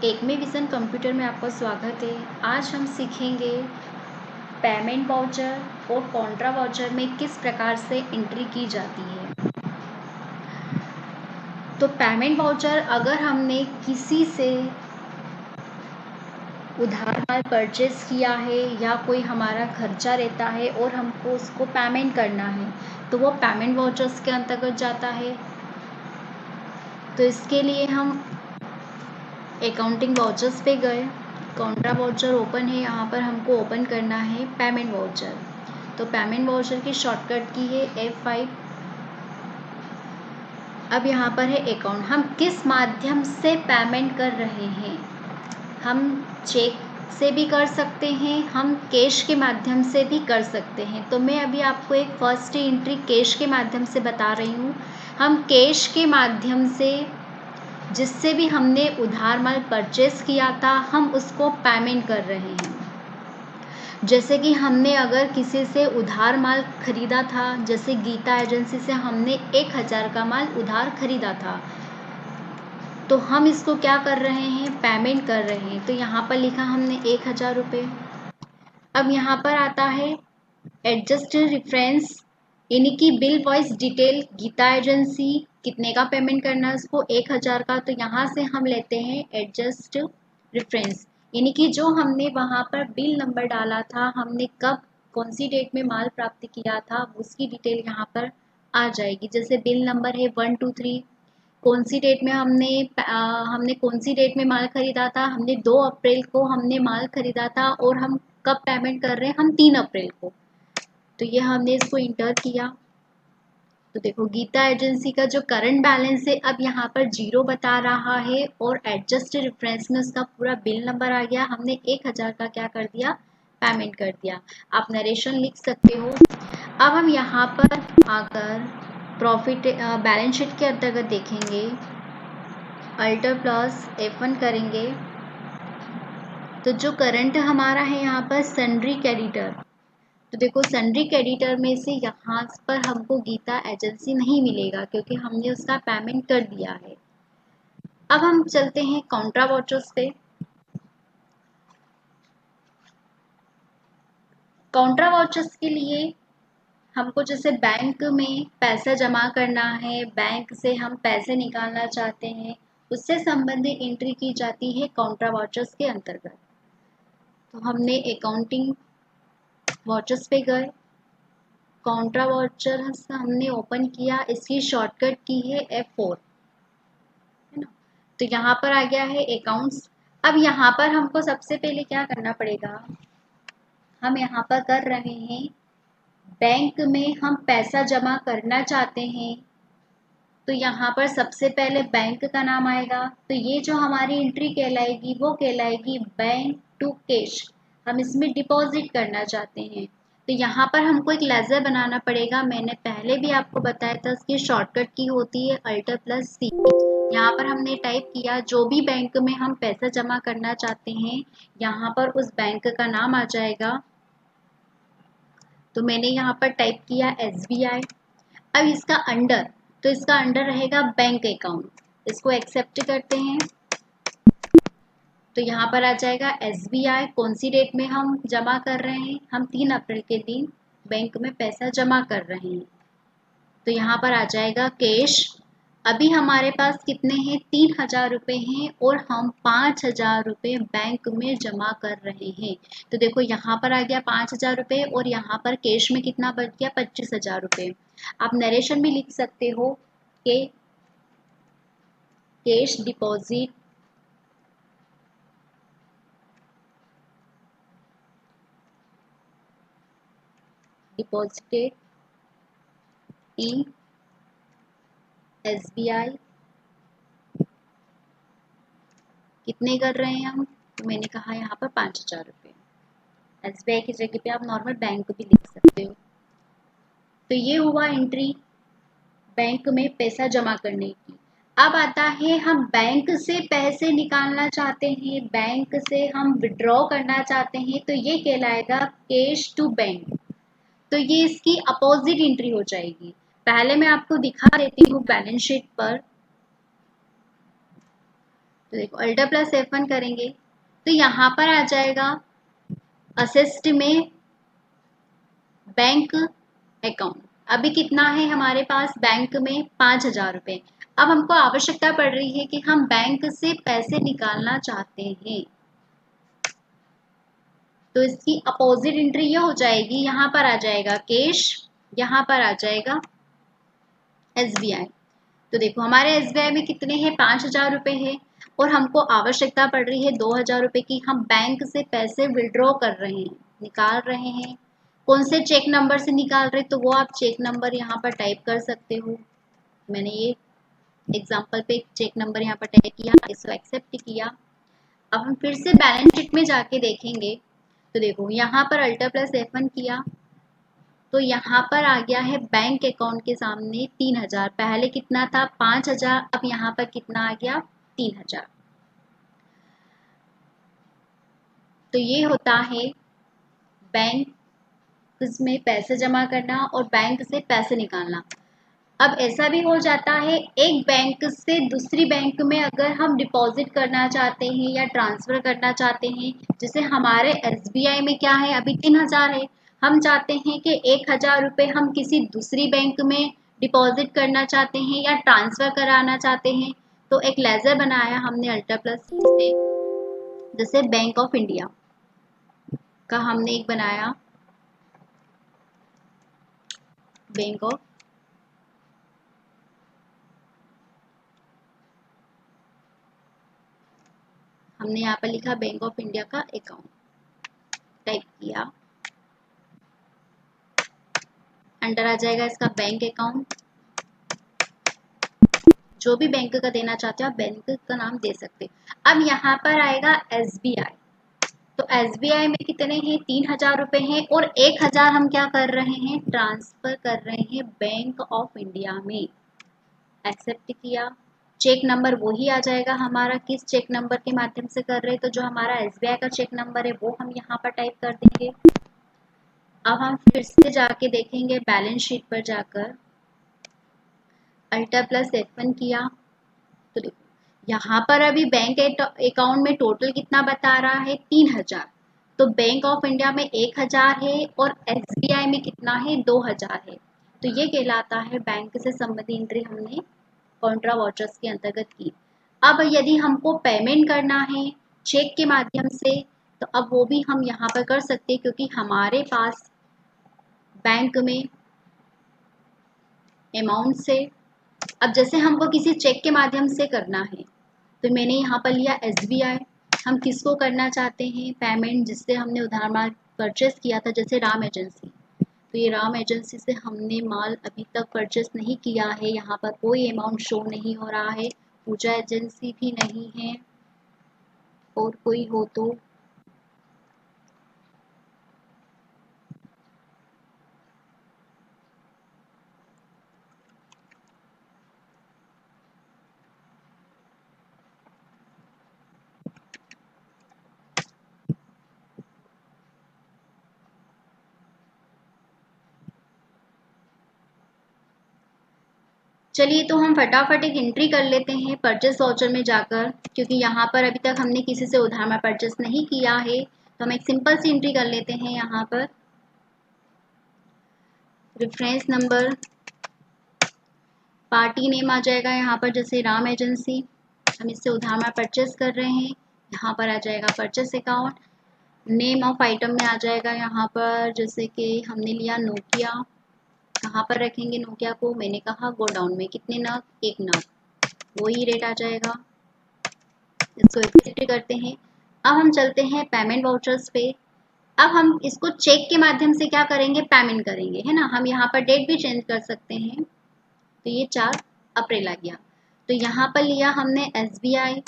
एकमे vision computer में आपका स्वागत है। आज हम सीखेंगे पेमेंट वाउचर और कॉन्ट्रा वाउचर में किस प्रकार से एंट्री की जाती है। तो पेमेंट वाउचर अगर हमने किसी से उधार माल परचेज किया है या कोई हमारा खर्चा रहता है और हमको उसको पेमेंट करना है तो वो पेमेंट वाउचर्स के अंतर्गत जाता है। तो इसके लिए हम अकाउंटिंग वाउचर्स पे गए, कॉन्ट्रा वाउचर ओपन है, यहाँ पर हमको ओपन करना है पेमेंट वाउचर। तो पेमेंट वाउचर की शॉर्टकट की है F5। अब यहाँ पर है अकाउंट, हम किस माध्यम से पेमेंट कर रहे हैं। हम चेक से भी कर सकते हैं, हम कैश के माध्यम से भी कर सकते हैं। तो मैं अभी आपको एक फर्स्ट एंट्री कैश के माध्यम से बता रही हूँ। हम कैश के माध्यम से जिससे भी हमने उधार माल परचेस किया था हम उसको पेमेंट कर रहे हैं। जैसे कि हमने अगर किसी से उधार माल खरीदा था, जैसे गीता एजेंसी से हमने 1000 का माल उधार खरीदा था, तो हम इसको क्या कर रहे हैं, पेमेंट कर रहे हैं। तो यहाँ पर लिखा हमने 1000 रुपये। अब यहाँ पर आता है एडजस्ट रेफरेंस, यानी कि bill wise detail, Geeta agency कितने का पेमेंट करना है उसको, 1000 का। तो यहाँ से हम लेते हैं एडजस्ट रेफरेंस, यानी कि जो हमने वहाँ पर बिल नंबर डाला था, हमने कब कौन सी डेट में माल प्राप्त किया था उसकी डिटेल यहाँ पर आ जाएगी। जैसे बिल नंबर है 123, कौन सी डेट में हमने कौन सी डेट में माल खरीदा था, हमने 2 अप्रैल को हमने माल खरीदा था और हम कब पेमेंट कर रहे हैं, हम 3 अप्रैल को। तो ये हमने इसको इंटर किया। तो देखो गीता एजेंसी का जो करंट बैलेंस है अब यहाँ पर 0 बता रहा है और एडजस्ट रेफरेंस में उसका पूरा बिल नंबर आ गया। हमने 1000 का क्या कर दिया, पेमेंट कर दिया। आप नरेशन लिख सकते हो। अब हम यहाँ पर आकर प्रॉफिट बैलेंस शीट के अंतर्गत देखेंगे, अल्टर प्लस F1 करेंगे। तो जो करंट हमारा है यहाँ पर सन्ड्री क्रेडिटर, तो देखो सन्ड्री क्रेडिटर में से यहाँ पर हमको गीता एजेंसी नहीं मिलेगा क्योंकि हमने उसका पेमेंट कर दिया है। अब हम चलते हैं कॉन्ट्रा वाउचर्स पे। कॉन्ट्रा वाउचर्स के लिए हमको जैसे बैंक में पैसा जमा करना है, बैंक से हम पैसे निकालना चाहते हैं, उससे संबंधित एंट्री की जाती है कॉन्ट्रा वाउचर्स के अंतर्गत। तो हमने अकाउंटिंग वाउचर्स पे गए, कॉन्ट्रा वाउचर हमने ओपन किया, इसकी शॉर्टकट की है F4, है ना। तो यहाँ पर आ गया है अकाउंट्स। अब यहाँ पर हमको सबसे पहले क्या करना पड़ेगा, हम यहाँ पर कर रहे हैं बैंक में हम पैसा जमा करना चाहते हैं। तो यहाँ पर सबसे पहले बैंक का नाम आएगा, तो ये जो हमारी एंट्री कहलाएगी वो कहलाएगी बैंक टू कैश। हम इसमें डिपॉजिट करना चाहते हैं तो यहाँ पर हमको एक लेजर बनाना पड़ेगा। मैंने पहले भी आपको बताया था, उसकी शॉर्टकट की होती है अल्टर प्लस C। यहाँ पर हमने टाइप किया जो भी बैंक में हम पैसा जमा करना चाहते हैं, यहाँ पर उस बैंक का नाम आ जाएगा। तो मैंने यहाँ पर टाइप किया SBI। अब इसका अंडर, तो इसका अंडर रहेगा बैंक अकाउंट, इसको एक्सेप्ट करते हैं। तो यहाँ पर आ जाएगा SBI, कौन सी डेट में हम जमा कर रहे हैं, हम 3 अप्रैल के दिन बैंक में पैसा जमा कर रहे हैं। तो यहाँ पर आ जाएगा कैश। अभी हमारे पास कितने हैं, 3000 रुपये हैं और हम 5000 रुपये बैंक में जमा कर रहे हैं। तो देखो यहाँ पर आ गया 5000 रुपये और यहाँ पर कैश में कितना बच गया, 25000 रुपये। आप नरेशन भी लिख सकते हो कि cash deposit deposited in SBI, कितने कर रहे हैं हम, तो मैंने कहा यहाँ पर 5000 रुपये। SBI की जगह पे आप नॉर्मल बैंक भी लिख सकते हो। तो ये हुआ एंट्री बैंक में पैसा जमा करने की। अब आता है हम बैंक से पैसे निकालना चाहते हैं, बैंक से हम विड्रॉ करना चाहते हैं, तो ये कहलाएगा कैश टू बैंक। तो ये इसकी अपोजिट एंट्री हो जाएगी। पहले मैं आपको दिखा देती हूँ बैलेंस शीट पर। तो देखो अल्टर प्लस F1 करेंगे तो यहाँ पर आ जाएगा असिस्ट में बैंक अकाउंट। अभी कितना है हमारे पास बैंक में 5,000 रुपये। अब हमको आवश्यकता पड़ रही है कि हम बैंक से पैसे निकालना चाहते हैं, तो इसकी अपोजिट एंट्री ये हो जाएगी, यहाँ पर आ जाएगा कैश, यहाँ पर आ जाएगा SBI। तो देखो हमारे SBI में कितने हैं, 5,000 रुपये है और हमको आवश्यकता पड़ रही है 2,000 रुपये की। हम बैंक से पैसे विड्रॉ कर रहे हैं, निकाल रहे हैं। कौन से चेक नंबर से निकाल रहे हैं, तो वो आप चेक नंबर यहाँ पर टाइप कर सकते हो। मैंने ये एग्जाम्पल पे चेक नंबर यहाँ पर टाइप किया, इसको एक्सेप्ट किया। अब हम फिर से बैलेंस शीट में जाके देखेंगे तो देखो यहाँ पर अल्टर प्लस F1 किया तो यहाँ पर आ गया है बैंक अकाउंट के सामने 3,000। पहले कितना था, 5,000, अब यहाँ पर कितना आ गया, 3,000। तो ये होता है बैंक में पैसे जमा करना और बैंक से पैसे निकालना। अब ऐसा भी हो जाता है एक बैंक से दूसरी बैंक में अगर हम डिपॉजिट करना चाहते हैं या ट्रांसफ़र करना चाहते हैं, जैसे हमारे SBI में क्या है, अभी 3,000 है, हम चाहते हैं कि 1,000 रुपये हम किसी दूसरी बैंक में डिपॉजिट करना चाहते हैं या ट्रांसफ़र कराना चाहते हैं, तो एक लेजर बनाया हमने अल्टर प्लस से, जैसे बैंक ऑफ इंडिया का हमने एक बनाया, बैंक ऑफ हमने यहाँ पर लिखा बैंक ऑफ इंडिया का अकाउंट टाइप किया, अंडर आ जाएगा इसका बैंक अकाउंट। जो भी बैंक का देना चाहते हो आप बैंक का नाम दे सकते हैं। अब यहाँ पर आएगा SBI, तो SBI में कितने हैं, 3,000 रुपये हैं और 1,000 हम क्या कर रहे हैं, ट्रांसफर कर रहे हैं बैंक ऑफ इंडिया में। एक्सेप्ट किया, चेक नंबर वही आ जाएगा हमारा, किस चेक नंबर के माध्यम से कर रहे हैं, तो जो हमारा SBI का चेक नंबर है वो हम यहाँ पर टाइप कर देंगे। अब हम फिर से जाके देखेंगे बैलेंस शीट पर जाकर अल्टर प्लस F1 किया तो देखो यहाँ पर अभी बैंक अकाउंट में टोटल कितना बता रहा है, 3,000। तो बैंक ऑफ इंडिया में 1,000 है और SBI में कितना है, 2,000 है। तो ये कहलाता है बैंक से संबंधित एंट्री हमने कॉन्ट्रा वाउचर्स के अंतर्गत की। अब यदि हमको पेमेंट करना है चेक के माध्यम से तो अब वो भी हम यहाँ पर कर सकते हैं, क्योंकि हमारे पास बैंक में अमाउंट से, अब जैसे हमको किसी चेक के माध्यम से करना है तो मैंने यहाँ पर लिया SBI। हम किसको करना चाहते हैं पेमेंट, जिससे हमने उधार माल परचेस किया था, जैसे राम एजेंसी। तो ये राम एजेंसी से हमने माल अभी तक परचेस नहीं किया है, यहाँ पर कोई अमाउंट शो नहीं हो रहा है। पूजा एजेंसी भी नहीं है, और कोई हो तो चलिए तो हम फटाफट एक एंट्री कर लेते हैं परचेस वाउचर में जाकर, क्योंकि यहाँ पर अभी तक हमने किसी से उधार में परचेस नहीं किया है। तो हम एक सिंपल सी एंट्री कर लेते हैं। यहाँ पर रेफरेंस नंबर, पार्टी नेम आ जाएगा यहाँ पर, जैसे राम एजेंसी, हम इससे उधार में परचेस कर रहे हैं। यहाँ पर आ जाएगा purchase account, name of item में आ जाएगा यहाँ पर, जैसे कि हमने लिया नोकिया। कहाँ पर रखेंगे नोकिया को, मैंने कहा गोडाउन में। कितने नग, 1 नग, वही रेट आ जाएगा। इसको एक्सेप्ट करते हैं। अब हम चलते हैं पेमेंट वाउचर्स पे। अब हम इसको चेक के माध्यम से क्या करेंगे, पेमेंट करेंगे, है ना। हम यहाँ पर डेट भी चेंज कर सकते हैं। तो ये 4 अप्रैल आ गया। तो यहाँ पर लिया हमने SBI,